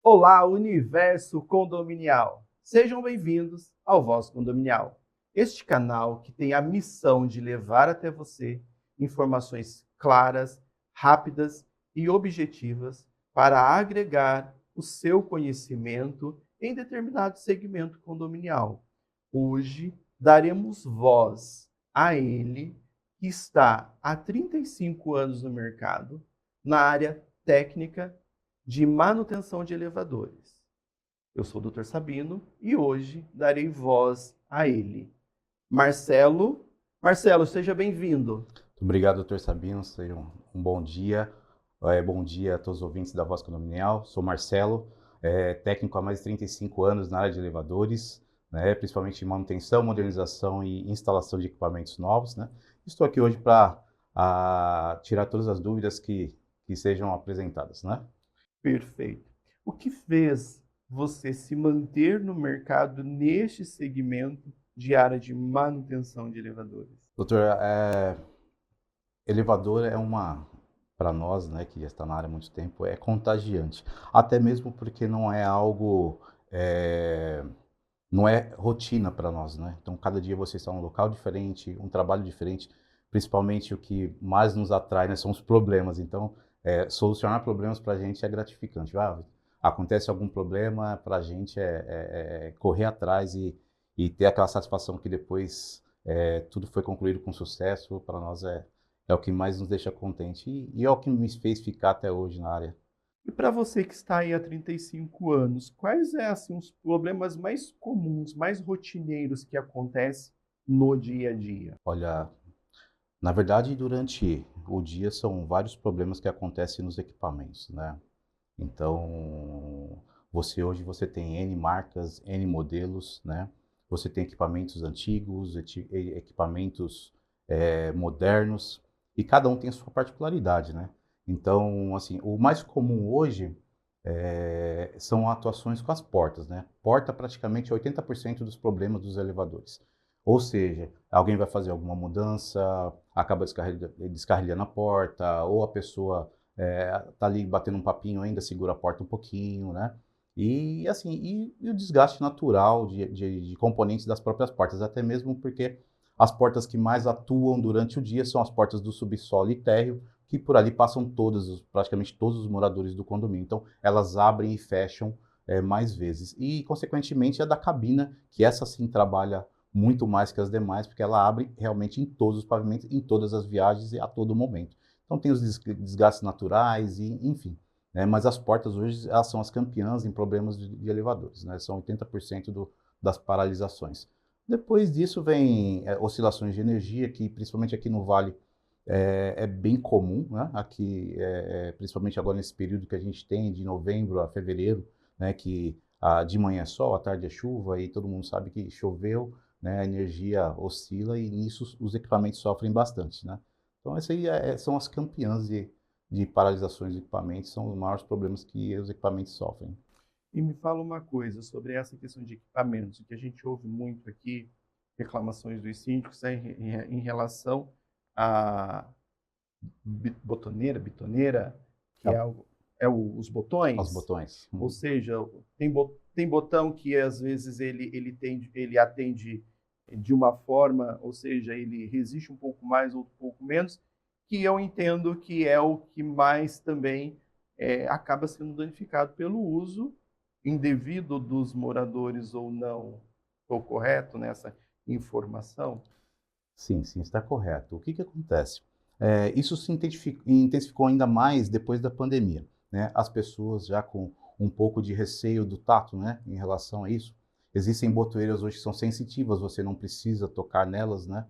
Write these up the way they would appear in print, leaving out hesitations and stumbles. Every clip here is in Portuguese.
Olá, universo condominial! Sejam bem-vindos ao Voz Condominial, este canal que tem a missão de levar até você informações claras, rápidas e objetivas para agregar o seu conhecimento em determinado segmento condominial. Hoje daremos voz a ele que está há 35 anos no mercado, na área técnica de manutenção de elevadores. Eu sou o Dr. Sabino e hoje darei voz a ele. Marcelo. Marcelo, seja bem-vindo. Obrigado, doutor Sabino. Seja um bom dia. Bom dia a todos os ouvintes da Voz Condominial. Sou Marcelo, técnico há mais de 35 anos na área de elevadores, né, principalmente em manutenção, modernização e instalação de equipamentos novos, né. Estou aqui hoje para tirar todas as dúvidas que sejam apresentadas, né. Perfeito. O que fez você se manter no mercado neste segmento de área de manutenção de elevadores? Doutor, elevador para nós, né, que já está na área há muito tempo, é contagiante. Até mesmo porque não é algo, eh, não é rotina para nós, né. Então cada dia você está em um local diferente, um trabalho diferente, principalmente o que mais nos atrai, né, são os problemas. Então, solucionar problemas para a gente é gratificante. Acontece algum problema, para a gente é correr atrás e ter aquela satisfação que depois, tudo foi concluído com sucesso, para nós é o que mais nos deixa contente e é o que me fez ficar até hoje na área. E para você que está aí há 35 anos, quais assim, os problemas mais comuns, mais rotineiros que acontecem no dia a dia? Olha, na verdade, durante o dia são vários problemas que acontecem nos equipamentos, né. Então, hoje você tem N marcas, N modelos, né. Você tem equipamentos antigos, equipamentos, modernos, e cada um tem a sua particularidade, né. Então, assim, o mais comum hoje, são atuações com as portas, né. Porta praticamente é 80% dos problemas dos elevadores. Ou seja, alguém vai fazer alguma mudança, acaba descarrilhando a porta, ou a pessoa tá ali batendo um papinho ainda, segura a porta um pouquinho, né. E assim, e o desgaste natural de componentes das próprias portas, até mesmo porque as portas que mais atuam durante o dia são as portas do subsolo e térreo, que por ali passam praticamente todos os moradores do condomínio. Então, elas abrem e fecham, mais vezes. E, consequentemente, a da cabina, que essa sim trabalha muito mais que as demais, porque ela abre realmente em todos os pavimentos, em todas as viagens e a todo momento. Então tem os desgastes naturais e enfim, né, mas as portas hoje elas são as campeãs em problemas de elevadores, né, são 80% das paralisações. Depois disso vem oscilações de energia, que principalmente aqui no Vale é bem comum, né, aqui, principalmente agora nesse período que a gente tem de novembro a fevereiro, né, que de manhã é sol, à tarde é chuva e todo mundo sabe que choveu, né, a energia oscila e nisso os equipamentos sofrem bastante, né. Então essa aí são as campeãs de paralisações de equipamentos, são os maiores problemas que os equipamentos sofrem. E me fala uma coisa sobre essa questão de equipamentos, o que a gente ouve muito aqui, reclamações dos síndicos em relação à bitoneira, que É, os os botões, botões. ou seja, tem botão que às vezes ele atende de uma forma, ou seja, ele resiste um pouco mais ou um pouco menos, que eu entendo que é o que mais também acaba sendo danificado pelo uso indevido dos moradores ou não. Estou correto nessa informação? Sim, sim, está correto. O que que acontece? Isso se intensificou ainda mais depois da pandemia, né. As pessoas já com um pouco de receio do tato, né, em relação a isso. Existem botoeiras hoje que são sensitivas, você não precisa tocar nelas, né,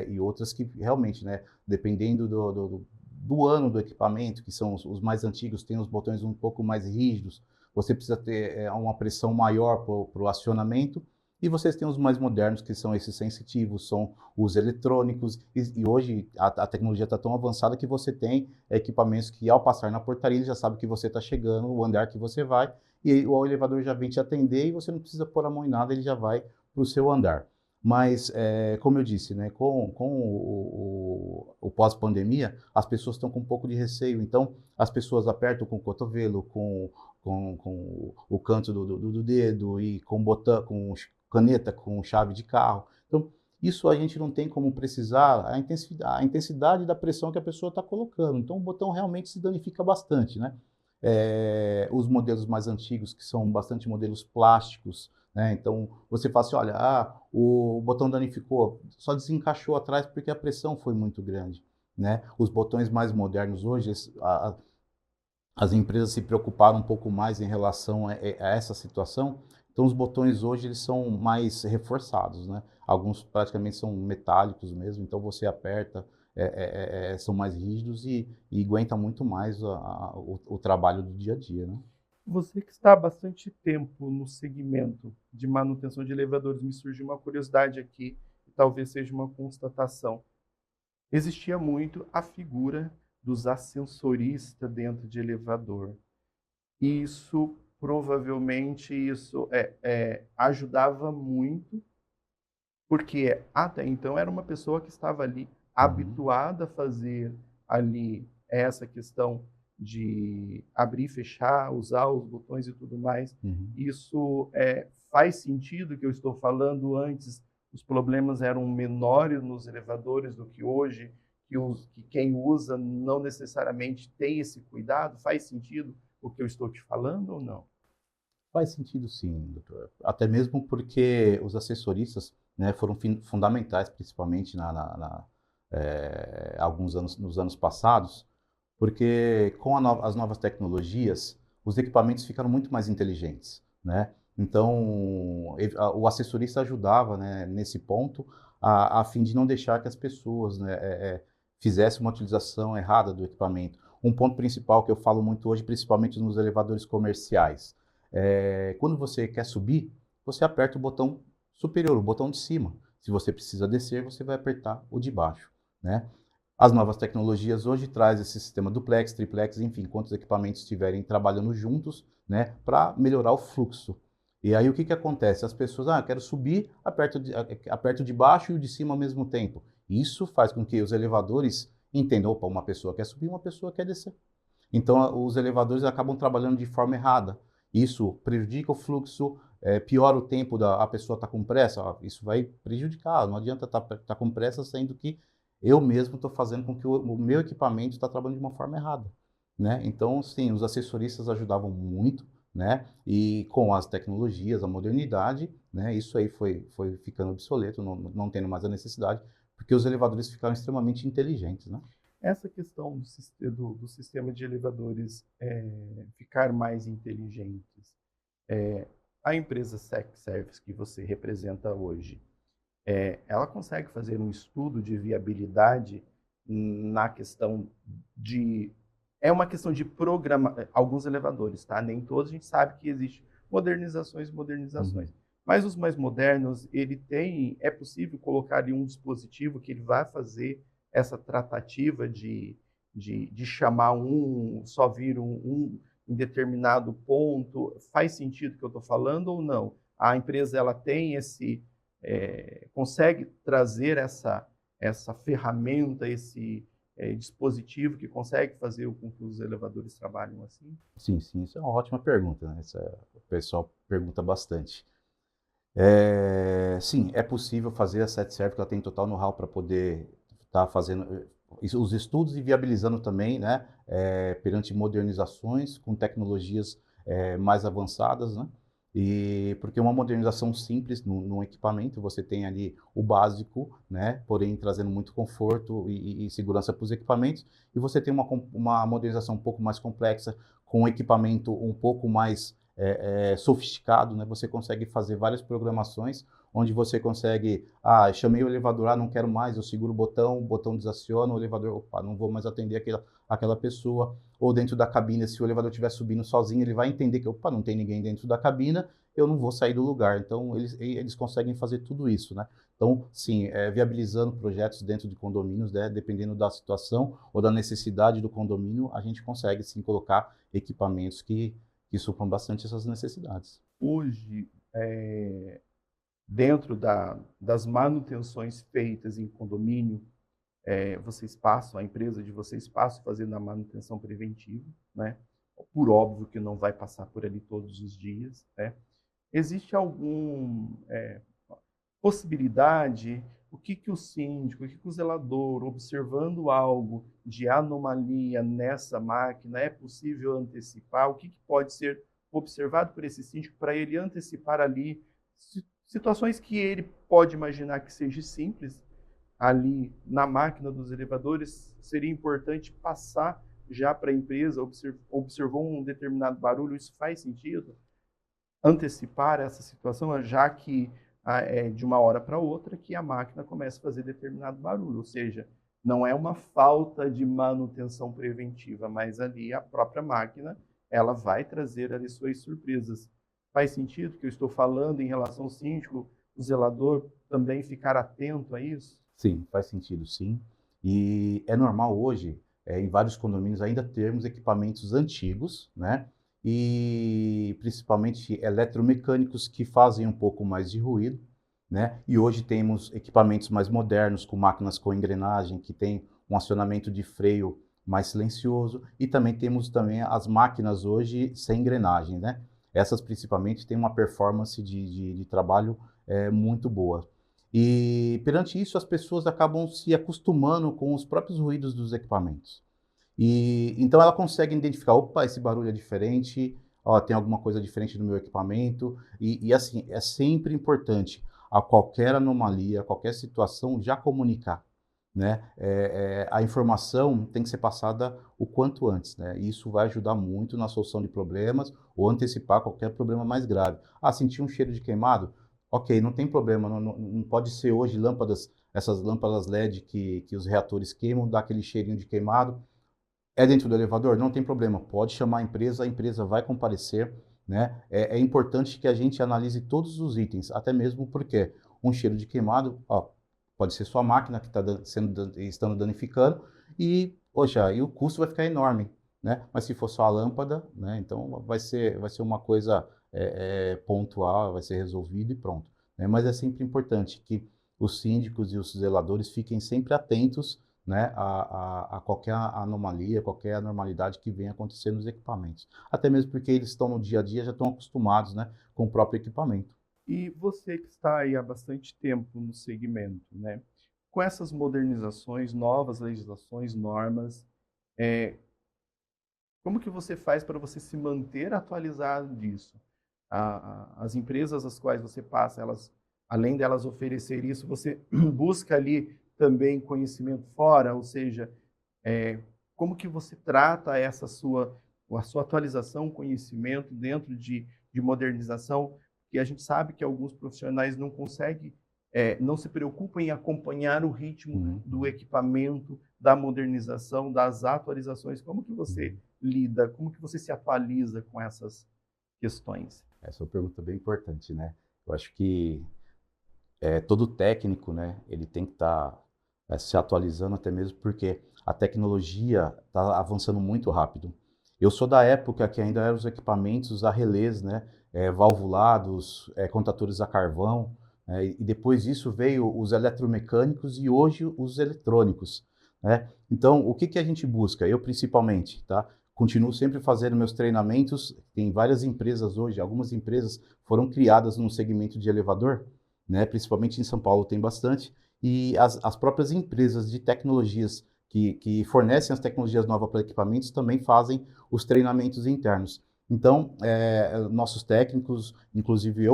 e outras que realmente, né, dependendo do ano do equipamento, que são os mais antigos, têm os botões um pouco mais rígidos, você precisa ter, uma pressão maior para o acionamento, e vocês têm os mais modernos, que são esses sensitivos, são os eletrônicos, e hoje a tecnologia está tão avançada que você tem equipamentos que, ao passar na portaria, ele já sabe que você está chegando, o andar que você vai, e aí o elevador já vem te atender e você não precisa pôr a mão em nada, ele já vai para o seu andar. Mas, como eu disse, né, com o pós-pandemia, as pessoas estão com um pouco de receio, então as pessoas apertam com o cotovelo, com o canto do dedo e com botão, com caneta, com chave de carro. Então, isso a gente não tem como precisar a intensidade da pressão que a pessoa está colocando. Então, o botão realmente se danifica bastante, né? Os modelos mais antigos, que são bastante modelos plásticos, né? Então, você fala assim, olha, o botão danificou, só desencaixou atrás porque a pressão foi muito grande, né? Os botões mais modernos hoje, as empresas se preocuparam um pouco mais em relação a essa situação. Então, os botões hoje eles são mais reforçados, né? Alguns praticamente são metálicos mesmo, então você aperta, são mais rígidos e aguenta muito mais o trabalho do dia a dia, né? Você que está há bastante tempo no segmento de manutenção de elevadores, me surgiu uma curiosidade aqui, e talvez seja uma constatação. Existia muito a figura dos ascensoristas dentro de elevador. Isso, provavelmente, ajudava muito, porque até então era uma pessoa que estava ali habituada a fazer ali essa questão de abrir e fechar, usar os botões e tudo mais. Uhum. Isso faz sentido que eu estou falando antes, os problemas eram menores nos elevadores do que hoje, que quem usa não necessariamente tem esse cuidado? Faz sentido o que eu estou te falando ou não? Faz sentido sim, doutor. Até mesmo porque os assessoristas, né, foram fundamentais, principalmente alguns anos, nos anos passados, porque com as novas tecnologias, os equipamentos ficaram muito mais inteligentes, né? Então, o assessorista ajudava, né, nesse ponto, a fim de não deixar que as pessoas, né, fizessem uma utilização errada do equipamento. Um ponto principal que eu falo muito hoje, principalmente nos elevadores comerciais, quando você quer subir, você aperta o botão superior, o botão de cima. Se você precisa descer, você vai apertar o de baixo, né? As novas tecnologias hoje trazem esse sistema duplex, triplex, enfim, quantos equipamentos estiverem trabalhando juntos, né, para melhorar o fluxo. E aí o que acontece? As pessoas, eu quero subir, aperto de baixo e o de cima ao mesmo tempo. Isso faz com que os elevadores entendam, opa, uma pessoa quer subir, uma pessoa quer descer. Então, os elevadores acabam trabalhando de forma errada. Isso prejudica o fluxo, piora o tempo a pessoa está com pressa. Isso vai prejudicar. Não adianta estar com pressa, sendo que eu mesmo estou fazendo com que o meu equipamento está trabalhando de uma forma errada, né? Então, sim, os assessoristas ajudavam muito, né? E com as tecnologias, a modernidade, né? Isso aí foi ficando obsoleto, não tendo mais a necessidade, porque os elevadores ficaram extremamente inteligentes, né? Essa questão do sistema de elevadores ficar mais inteligentes, a empresa Sec Service que você representa hoje, ela consegue fazer um estudo de viabilidade na questão de... É uma questão de programa, alguns elevadores, tá? Nem todos, a gente sabe que existe modernizações e modernizações. Uhum. Mas os mais modernos, é possível colocar ali um dispositivo que ele vai fazer essa tratativa de chamar só vir em determinado ponto. Faz sentido o que eu estou falando ou não? A empresa ela tem consegue trazer essa ferramenta, esse dispositivo que consegue fazer com que os elevadores trabalhem assim? Sim, sim, isso é uma ótima pergunta, né? O pessoal pergunta bastante. Sim, é possível fazer a SetServe, que ela tem total know-how para poder estar fazendo os estudos e viabilizando também, né, perante modernizações com tecnologias mais avançadas, né? E porque uma modernização simples no equipamento, você tem ali o básico, né, porém trazendo muito conforto e segurança para os equipamentos, e você tem uma modernização um pouco mais complexa, com um equipamento um pouco mais sofisticado, né? Você consegue fazer várias programações, onde você consegue, chamei o elevador, não quero mais, eu seguro o botão desaciona, o elevador, opa, não vou mais atender aquela pessoa. Ou dentro da cabine, se o elevador estiver subindo sozinho, ele vai entender que, opa, não tem ninguém dentro da cabina, eu não vou sair do lugar. Então, eles conseguem fazer tudo isso, né? Então, sim, viabilizando projetos dentro de condomínios, né? Dependendo da situação ou da necessidade do condomínio, a gente consegue, sim, colocar equipamentos que supram bastante essas necessidades. Hoje, dentro das manutenções feitas em condomínio, vocês passam, a empresa de vocês passa fazendo a manutenção preventiva, né? por óbvio que não vai passar por ali todos os dias, né? Existe alguma possibilidade, o que o síndico, o que o zelador, observando algo de anomalia nessa máquina, é possível antecipar? O que pode ser observado por esse síndico para ele antecipar ali situações que ele pode imaginar que seja simples, ali na máquina dos elevadores, seria importante passar já para a empresa, observou um determinado barulho, isso faz sentido? Antecipar essa situação, já que de uma hora para outra que a máquina começa a fazer determinado barulho, ou seja, não é uma falta de manutenção preventiva, mas ali a própria máquina, ela vai trazer ali suas surpresas. Faz sentido que eu estou falando em relação ao síndico, o zelador também ficar atento a isso? Sim, faz sentido, sim. E é normal hoje, em vários condomínios, ainda termos equipamentos antigos, né? E principalmente eletromecânicos que fazem um pouco mais de ruído, né? E hoje temos equipamentos mais modernos, com máquinas com engrenagem, que tem um acionamento de freio mais silencioso, e também temos as máquinas hoje sem engrenagem, né? Essas principalmente têm uma performance de trabalho muito boa. E perante isso, as pessoas acabam se acostumando com os próprios ruídos dos equipamentos. E então ela consegue identificar, opa, esse barulho é diferente, ó, tem alguma coisa diferente no meu equipamento. E assim, é sempre importante a qualquer anomalia, a qualquer situação, já comunicar, né? A informação tem que ser passada o quanto antes, né? E isso vai ajudar muito na solução de problemas ou antecipar qualquer problema mais grave. Ah, senti um cheiro de queimado? Ok, não tem problema, não pode ser hoje essas lâmpadas LED que os reatores queimam, dá aquele cheirinho de queimado. É dentro do elevador? Não tem problema, pode chamar a empresa vai comparecer, né? É importante que a gente analise todos os itens, até mesmo porque um cheiro de queimado, ó, pode ser sua máquina que está estando danificando e, poxa, e o custo vai ficar enorme, né? Mas se for só a lâmpada, né? Então vai ser uma coisa pontual, vai ser resolvido e pronto, né? Mas é sempre importante que os síndicos e os zeladores fiquem sempre atentos, né, a qualquer anomalia, qualquer anormalidade que venha acontecer nos equipamentos. Até mesmo porque eles estão no dia a dia, já estão acostumados, né, com o próprio equipamento. E você que está aí há bastante tempo no segmento, né? Com essas modernizações, novas legislações, normas, como que você faz para você se manter atualizado disso? As empresas às quais você passa, elas, além delas oferecer isso, você busca ali também conhecimento fora, ou seja, como que você trata a sua atualização, conhecimento dentro de modernização? Porque a gente sabe que alguns profissionais não conseguem, não se preocupam em acompanhar o ritmo do equipamento, da modernização, das atualizações. Como que você lida, como que você se atualiza com essas questões? Essa é uma pergunta bem importante, né? Eu acho que todo técnico, né, ele tem que estar se atualizando, até mesmo porque a tecnologia está avançando muito rápido. Eu sou da época que ainda eram os equipamentos a relés, né, valvulados, contadores a carvão, e depois disso veio os eletromecânicos e hoje os eletrônicos, né? Então, o que a gente busca? Eu principalmente, tá? Continuo sempre fazendo meus treinamentos. Tem várias empresas hoje, algumas empresas foram criadas no segmento de elevador, né? Principalmente em São Paulo tem bastante, e as próprias empresas de tecnologias que fornecem as tecnologias novas para equipamentos também fazem os treinamentos internos. Então, nossos técnicos, inclusive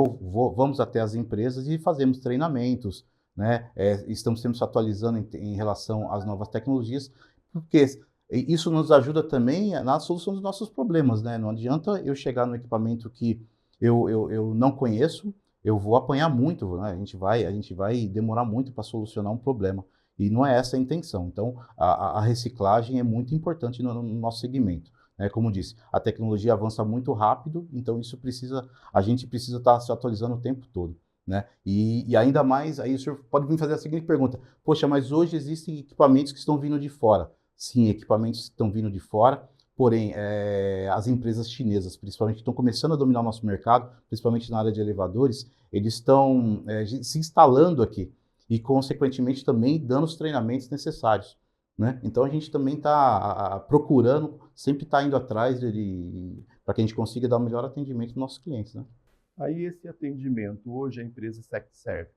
vamos até as empresas e fazemos treinamentos, né? Estamos sempre se atualizando em relação às novas tecnologias, porque isso nos ajuda também na solução dos nossos problemas, né? Não adianta eu chegar no equipamento que eu não conheço, eu vou apanhar muito, né? A gente vai demorar muito para solucionar um problema. E não é essa a intenção. Então, a reciclagem é muito importante no nosso segmento, né? Como disse, a tecnologia avança muito rápido, então a gente precisa estar se atualizando o tempo todo, né? E ainda mais, aí o senhor pode me fazer a seguinte pergunta: poxa, mas hoje existem equipamentos que estão vindo de fora. Sim, equipamentos que estão vindo de fora, porém, as empresas chinesas, principalmente, que estão começando a dominar o nosso mercado, principalmente na área de elevadores, eles estão se instalando aqui e, consequentemente, também dando os treinamentos necessários. né? Então a gente também está procurando, sempre está indo atrás para que a gente consiga dar o melhor atendimento aos nossos clientes, né? Aí esse atendimento, hoje a empresa SecServic,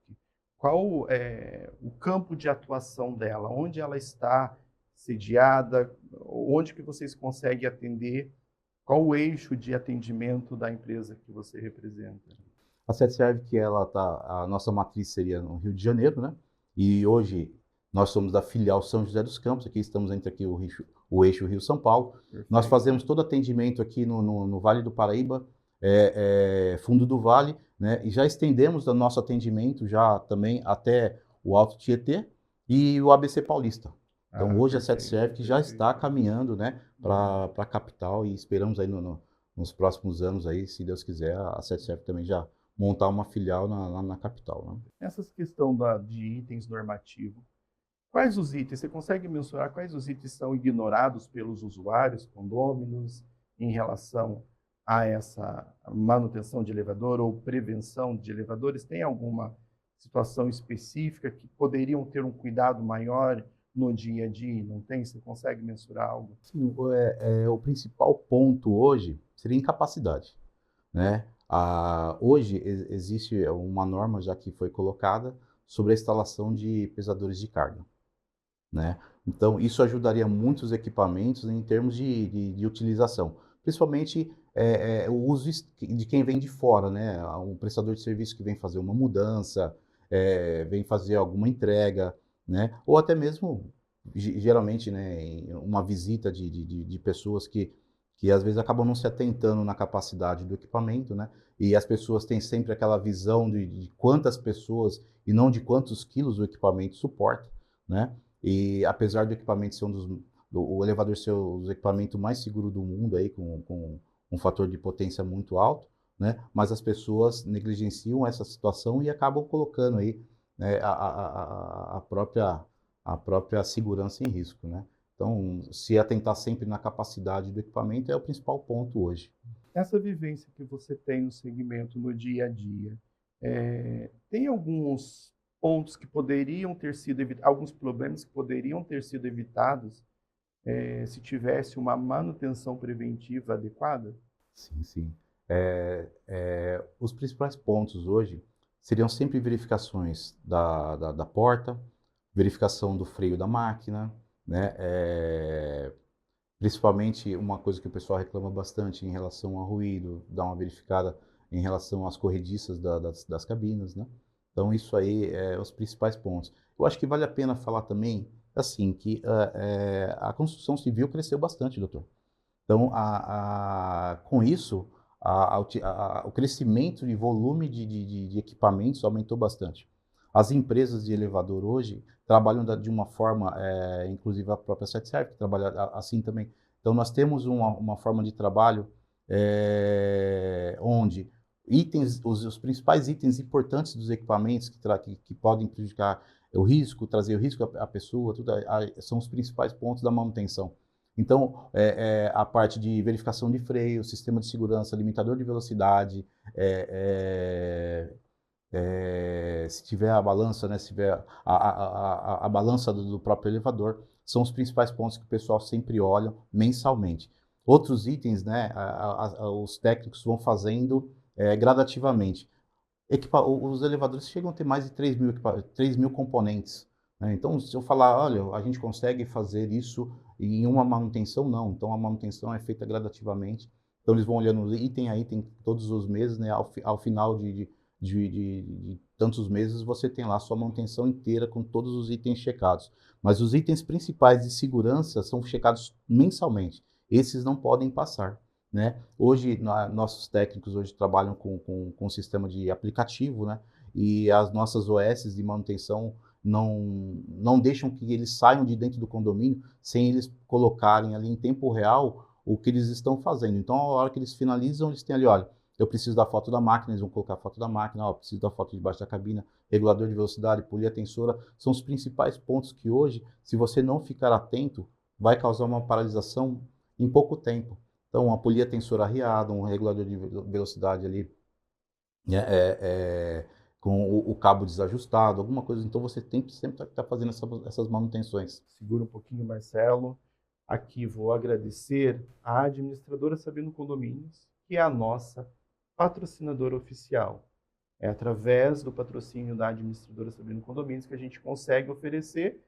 qual é o campo de atuação dela? Onde ela está sediada? Onde que vocês conseguem atender? Qual o eixo de atendimento da empresa que você representa? A SetServe, que a nossa matriz seria no Rio de Janeiro, né? E hoje nós somos da filial São José dos Campos, aqui estamos entre aqui o eixo Rio-São Paulo. Nós Perfeito. fazemos todo atendimento aqui no Vale do Paraíba, Fundo do Vale, né? E já estendemos o nosso atendimento já também até o Alto Tietê e o ABC Paulista. Então hoje a SetServe que já está caminhando, né, para a capital e esperamos aí nos próximos anos aí, se Deus quiser, a SetServe também já montar uma filial na capital, né? Essa questão de itens normativos, quais os itens, você consegue mensurar quais os itens são ignorados pelos usuários, condôminos, em relação a essa manutenção de elevador ou prevenção de elevadores? Tem alguma situação específica que poderiam ter um cuidado maior no dia a dia? Não tem? Você consegue mensurar algo? Sim, o principal ponto hoje seria incapacidade, né? Hoje existe uma norma já que foi colocada sobre a instalação de pesadores de carga, né? Então, isso ajudaria muito os equipamentos em termos de utilização, principalmente o uso de quem vem de fora, né? Um prestador de serviço que vem fazer uma mudança, vem fazer alguma entrega, né? Ou até mesmo, geralmente, né, uma visita de pessoas que às vezes acabam não se atentando na capacidade do equipamento, né? E as pessoas têm sempre aquela visão de quantas pessoas e não de quantos quilos o equipamento suporta, né? E apesar do equipamento ser o elevador ser o equipamento mais seguro do mundo aí, com um fator de potência muito alto, né? Mas as pessoas negligenciam essa situação e acabam colocando aí, né, a própria segurança em risco, né? Então, se atentar sempre na capacidade do equipamento é o principal ponto hoje. Essa vivência que você tem no segmento no dia a dia, tem alguns pontos que poderiam ter sido evitados, alguns problemas que poderiam ter sido evitados se tivesse uma manutenção preventiva adequada? Sim, sim. Os principais pontos hoje seriam sempre verificações da porta, verificação do freio da máquina, né? Principalmente uma coisa que o pessoal reclama bastante em relação ao ruído, dar uma verificada em relação às corrediças das cabinas, né? Então isso aí é os principais pontos. Eu acho que vale a pena falar também, assim, que a construção civil cresceu bastante, doutor. Então, com isso, o crescimento de volume de equipamentos aumentou bastante. As empresas de elevador hoje trabalham de uma forma, inclusive a própria SetServe, que trabalha assim também. Então, nós temos uma forma de trabalho onde os principais itens importantes dos equipamentos que podem prejudicar o risco, trazer o risco à pessoa, são os principais pontos da manutenção. Então, a parte de verificação de freio, sistema de segurança, limitador de velocidade, se tiver a balança, né, se tiver a balança do próprio elevador, são os principais pontos que o pessoal sempre olha mensalmente. Outros itens, né, os técnicos vão fazendo gradativamente. Os elevadores chegam a ter mais de 3 mil componentes, né? Então, se eu falar, olha, a gente consegue fazer isso em uma manutenção, não. Então, a manutenção é feita gradativamente. Então, eles vão olhando item a item todos os meses, né? Ao final de tantos meses, você tem lá a sua manutenção inteira com todos os itens checados. Mas os itens principais de segurança são checados mensalmente. Esses não podem passar, né? Hoje, nossos técnicos hoje trabalham com um sistema de aplicativo, né? E as nossas OS de manutenção não deixam que eles saiam de dentro do condomínio sem eles colocarem ali em tempo real o que eles estão fazendo. Então, a hora que eles finalizam, eles têm ali, olha, eu preciso da foto da máquina, eles vão colocar a foto da máquina, ó, eu preciso da foto debaixo da cabina, regulador de velocidade, polia tensora, são os principais pontos que hoje, se você não ficar atento, vai causar uma paralisação em pouco tempo. Então, uma polia tensor arriada, um regulador de velocidade ali com o cabo desajustado, alguma coisa. Então você tem que sempre estar fazendo essas manutenções. Segura um pouquinho, Marcelo. Aqui vou agradecer à administradora Sabino Condomínios, que é a nossa patrocinadora oficial. É através do patrocínio da administradora Sabino Condomínios que a gente consegue oferecer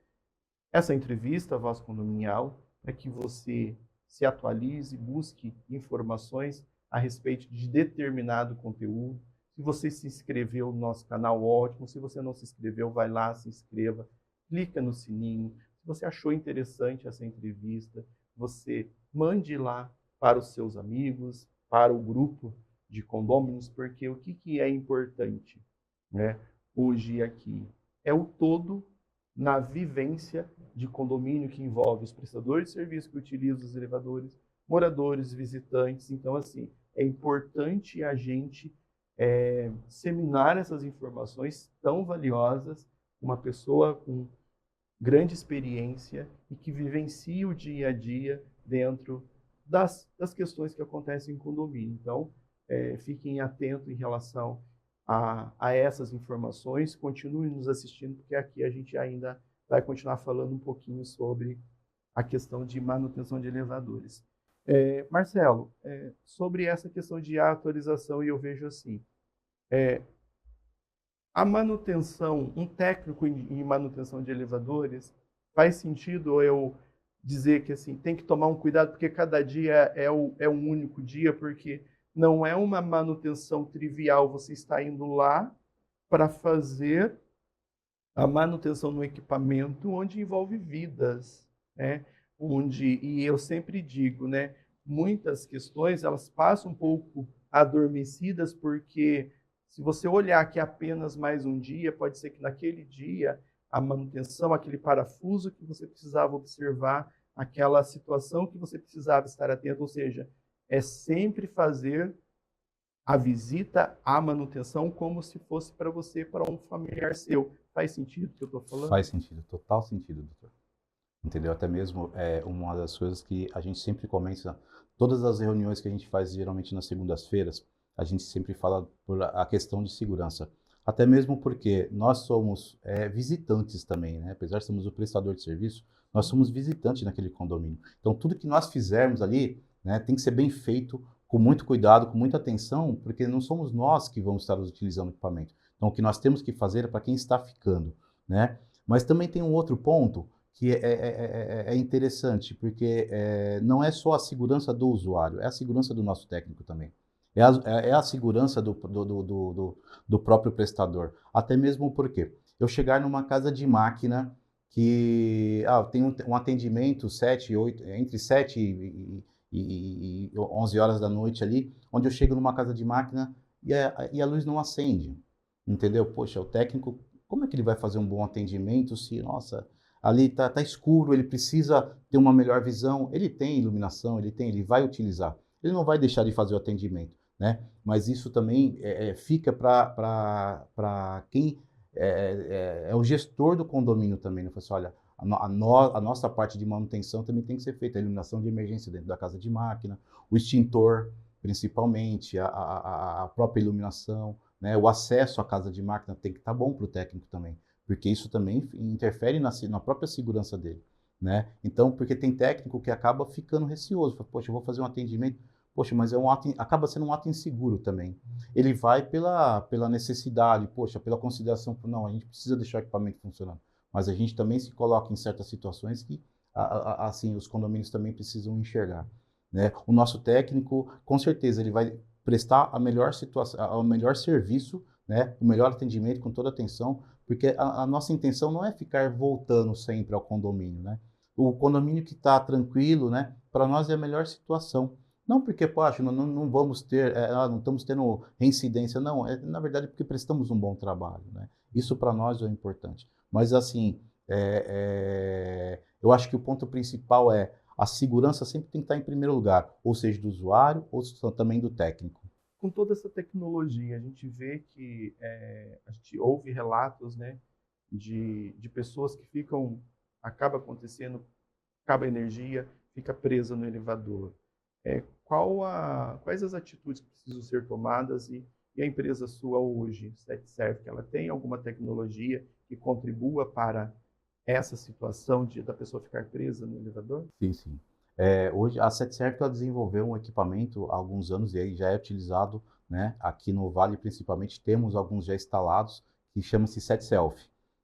essa entrevista, a Voz Condominial, para que você se atualize, busque informações a respeito de determinado conteúdo. Se você se inscreveu no nosso canal, ótimo. Se você não se inscreveu, vai lá, se inscreva, clica no sininho. Se você achou interessante essa entrevista, você mande lá para os seus amigos, para o grupo de condôminos, porque o que é importante, né, hoje aqui é o todo na vivência de condomínio que envolve os prestadores de serviço que utilizam os elevadores, moradores, visitantes. Então, assim, é importante a gente seminar essas informações tão valiosas, uma pessoa com grande experiência e que vivencia o dia a dia dentro das questões que acontecem em condomínio. Então, fiquem atentos em relação a essas informações, continuem nos assistindo, porque aqui a gente ainda vai continuar falando um pouquinho sobre a questão de manutenção de elevadores. Marcelo, sobre essa questão de atualização, e eu vejo assim, a manutenção, um técnico em manutenção de elevadores, faz sentido eu dizer que assim, tem que tomar um cuidado, porque cada dia é um único dia, porque não é uma manutenção trivial, você está indo lá para fazer a manutenção no equipamento onde envolve vidas, né? E eu sempre digo, né, muitas questões elas passam um pouco adormecidas, porque se você olhar que é apenas mais um dia, pode ser que naquele dia a manutenção, aquele parafuso que você precisava observar, aquela situação que você precisava estar atento, ou seja, é sempre fazer a visita à manutenção como se fosse para você, para um familiar seu. Faz sentido o que eu estou falando? Faz sentido, total sentido, doutor. Entendeu? Até mesmo uma das coisas que a gente sempre comenta, todas as reuniões que a gente faz geralmente nas segundas-feiras, a gente sempre fala por a questão de segurança. Até mesmo porque nós somos visitantes também, né? Apesar de sermos o prestador de serviço, nós somos visitantes naquele condomínio. Então, tudo que nós fizermos ali, né, tem que ser bem feito, com muito cuidado, com muita atenção, porque não somos nós que vamos estar utilizando o equipamento. Então, o que nós temos que fazer é para quem está ficando, né? Mas também tem um outro ponto que é interessante, porque não é só a segurança do usuário, é a segurança do nosso técnico também. É a segurança do próprio prestador. Até mesmo porque eu chegar numa casa de máquina que tem um atendimento 7, 8, entre 7 e 11 horas da noite ali, onde eu chego numa casa de máquina e a luz não acende. Entendeu? Poxa, o técnico, como é que ele vai fazer um bom atendimento se, nossa, ali tá escuro, ele precisa ter uma melhor visão, ele tem iluminação, ele vai utilizar. Ele não vai deixar de fazer o atendimento, né? Mas isso também fica para quem é o gestor do condomínio também, né? Fala assim, olha, a nossa parte de manutenção também tem que ser feita, a iluminação de emergência dentro da casa de máquina, o extintor, principalmente, a própria iluminação, né? O acesso à casa de máquina tem que estar bom para o técnico também, porque isso também interfere na própria segurança dele, né? Então, porque tem técnico que acaba ficando receoso, fala, poxa, eu vou fazer um atendimento, poxa, mas acaba sendo um ato inseguro também. Ele vai pela necessidade, poxa, pela consideração, não, a gente precisa deixar o equipamento funcionando, mas a gente também se coloca em certas situações que, assim, os condomínios também precisam enxergar, né? O nosso técnico, com certeza, ele vai prestar a melhor situação, o melhor serviço, né? O melhor atendimento com toda atenção, porque a nossa intenção não é ficar voltando sempre ao condomínio, né? O condomínio que está tranquilo, né? Para nós é a melhor situação. Não porque, poxa, não vamos ter, não estamos tendo reincidência, não. Na verdade, porque prestamos um bom trabalho, né? Isso para nós é importante. Mas, assim, eu acho que o ponto principal é a segurança sempre tem que estar em primeiro lugar, ou seja, do usuário, ou também do técnico. Com toda essa tecnologia, a gente vê que a gente ouve relatos, né, de pessoas que acaba acontecendo, acaba a energia, fica presa no elevador. Quais as atitudes que precisam ser tomadas e E a empresa sua hoje, SetServe, que ela tem alguma tecnologia que contribua para essa situação da pessoa ficar presa no elevador? Sim, sim. Hoje a SetServe ela desenvolveu um equipamento há alguns anos e aí já é utilizado, né, aqui no Vale principalmente, temos alguns já instalados, que chama-se SetSelf.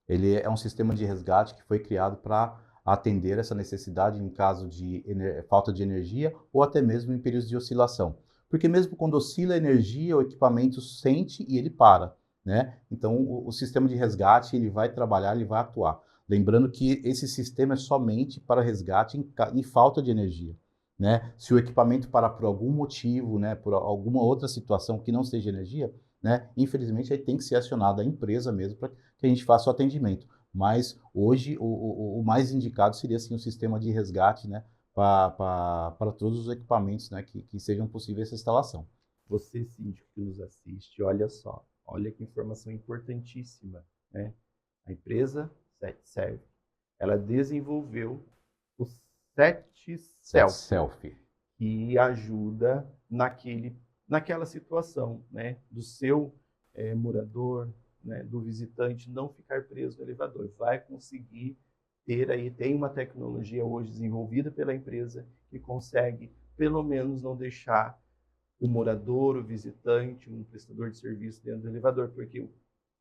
Ele é um sistema de resgate que foi criado para atender essa necessidade em caso de falta de energia ou até mesmo em períodos de oscilação. Porque mesmo quando oscila a energia, o equipamento sente e ele para, né? Então o sistema de resgate ele vai trabalhar, ele vai atuar. Lembrando que esse sistema é somente para resgate em falta de energia, né? Se o equipamento parar por algum motivo, né, por alguma outra situação que não seja energia, né, infelizmente aí tem que ser acionada a empresa mesmo para que a gente faça o atendimento. Mas hoje o mais indicado seria sim um sistema de resgate, né, para todos os equipamentos, né, que sejam possíveis essa instalação. Você, síndico que nos assiste, olha só, olha que informação importantíssima, né? A empresa SetServe, ela desenvolveu o SetSelf, SetSelf. que ajuda naquela situação, né, do seu morador, né, do visitante não ficar preso no elevador. Vai conseguir tem uma tecnologia hoje desenvolvida pela empresa que consegue, pelo menos, não deixar o morador, o visitante, um prestador de serviço dentro do elevador, porque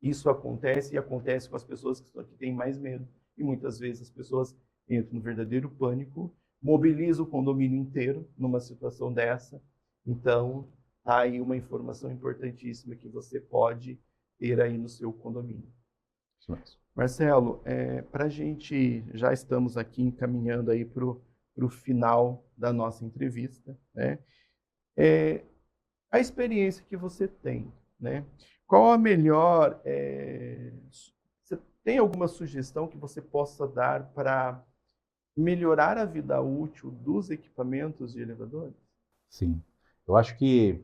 isso acontece e acontece com as pessoas que têm mais medo. E muitas vezes as pessoas entram no verdadeiro pânico, mobilizam o condomínio inteiro numa situação dessa. Então, tá aí uma informação importantíssima que você pode ter aí no seu condomínio. Isso mesmo. Marcelo, para a gente, já estamos aqui encaminhando aí para o final da nossa entrevista, né? A experiência que você tem, né? Qual a melhor... você tem alguma sugestão que você possa dar para melhorar a vida útil dos equipamentos de elevadores? Sim. Eu acho que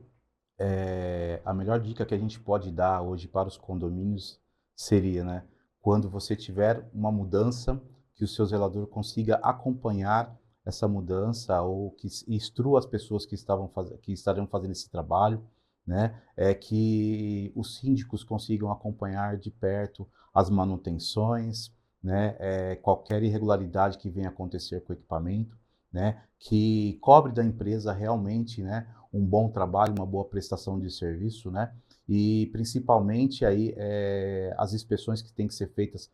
a melhor dica que a gente pode dar hoje para os condomínios seria, né, quando você tiver uma mudança, que o seu zelador consiga acompanhar essa mudança ou que instrua as pessoas que estariam fazendo esse trabalho, né, que os síndicos consigam acompanhar de perto as manutenções, né, qualquer irregularidade que venha acontecer com o equipamento, né, que cobre da empresa realmente, né, um bom trabalho, uma boa prestação de serviço, né? E principalmente aí as inspeções que têm que ser feitas,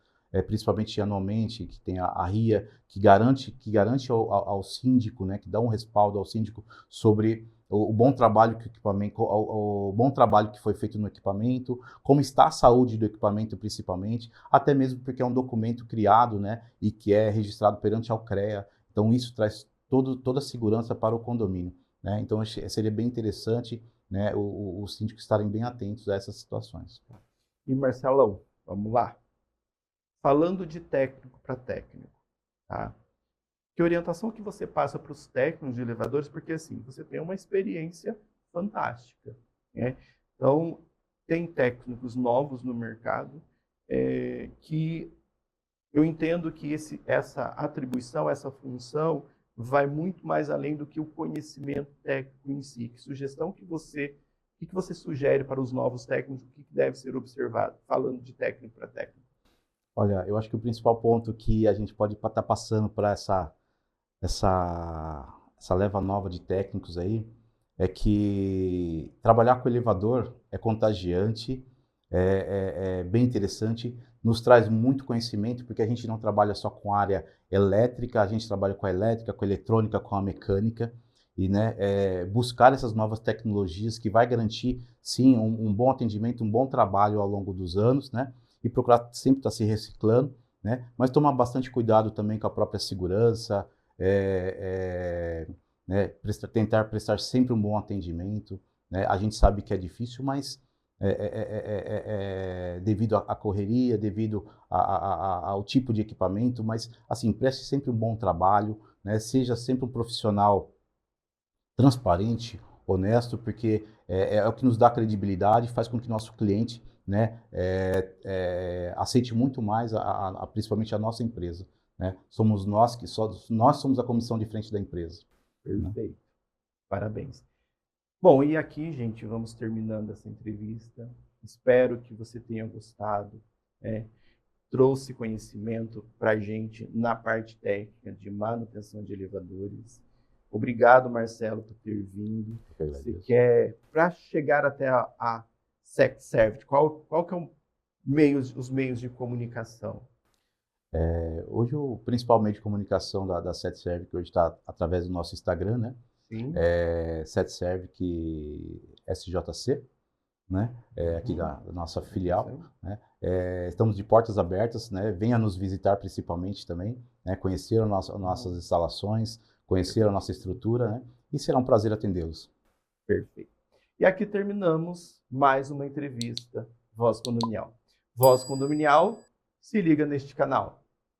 principalmente anualmente, que tem a RIA, que garante ao síndico, né? Que dá um respaldo ao síndico sobre o bom trabalho que o equipamento, o bom trabalho que foi feito no equipamento, como está a saúde do equipamento principalmente, até mesmo porque é um documento criado, né? E que é registrado perante ao CREA. Então isso traz toda a segurança para o condomínio. Né? Então, seria bem interessante, né, os síndicos estarem bem atentos a essas situações. E Marcelão, vamos lá. Falando de técnico para técnico, tá? Que orientação que você passa para os técnicos de elevadores? Porque assim, você tem uma experiência fantástica, né? Então, tem técnicos novos no mercado que eu entendo que essa atribuição, essa função, vai muito mais além do que o conhecimento técnico em si. Que sugestão que você sugere para os novos técnicos, o que deve ser observado, falando de técnico para técnico? Olha, eu acho que o principal ponto que a gente pode estar passando para essa leva nova de técnicos aí é que trabalhar com elevador é contagiante, é bem interessante, nos traz muito conhecimento, porque a gente não trabalha só com a área elétrica, a gente trabalha com a elétrica, com a eletrônica, com a mecânica, e né, buscar essas novas tecnologias que vai garantir, sim, um bom atendimento, um bom trabalho ao longo dos anos, né, e procurar sempre estar se reciclando, né, mas tomar bastante cuidado também com a própria segurança, né, tentar prestar sempre um bom atendimento, né, a gente sabe que é difícil, mas devido à correria, devido ao tipo de equipamento, mas assim, preste sempre um bom trabalho, né? Seja sempre um profissional transparente, honesto, porque é o que nos dá credibilidade, faz com que nosso cliente, né, aceite muito mais, principalmente a nossa empresa. Né? Somos nós somos a comissão de frente da empresa. Perfeito. Né? Parabéns. Bom, e aqui, gente, vamos terminando essa entrevista. Espero que você tenha gostado. Trouxe conhecimento para a gente na parte técnica de manutenção de elevadores. Obrigado, Marcelo, por ter vindo. Eu que Você agradeço. quer, para chegar até a SecService, qual que é os meios de comunicação? Hoje, o principal meio de comunicação da SetServe, que hoje está através do nosso Instagram, né? Sim. SetServe SJC, né? Aqui da nossa filial, né? Estamos de portas abertas, né? Venha nos visitar principalmente também, né? Conhecer nossas instalações, conhecer a nossa estrutura, né? E será um prazer atendê-los. Perfeito. E aqui terminamos mais uma entrevista Voz Condominial. Voz Condominial, se liga neste canal.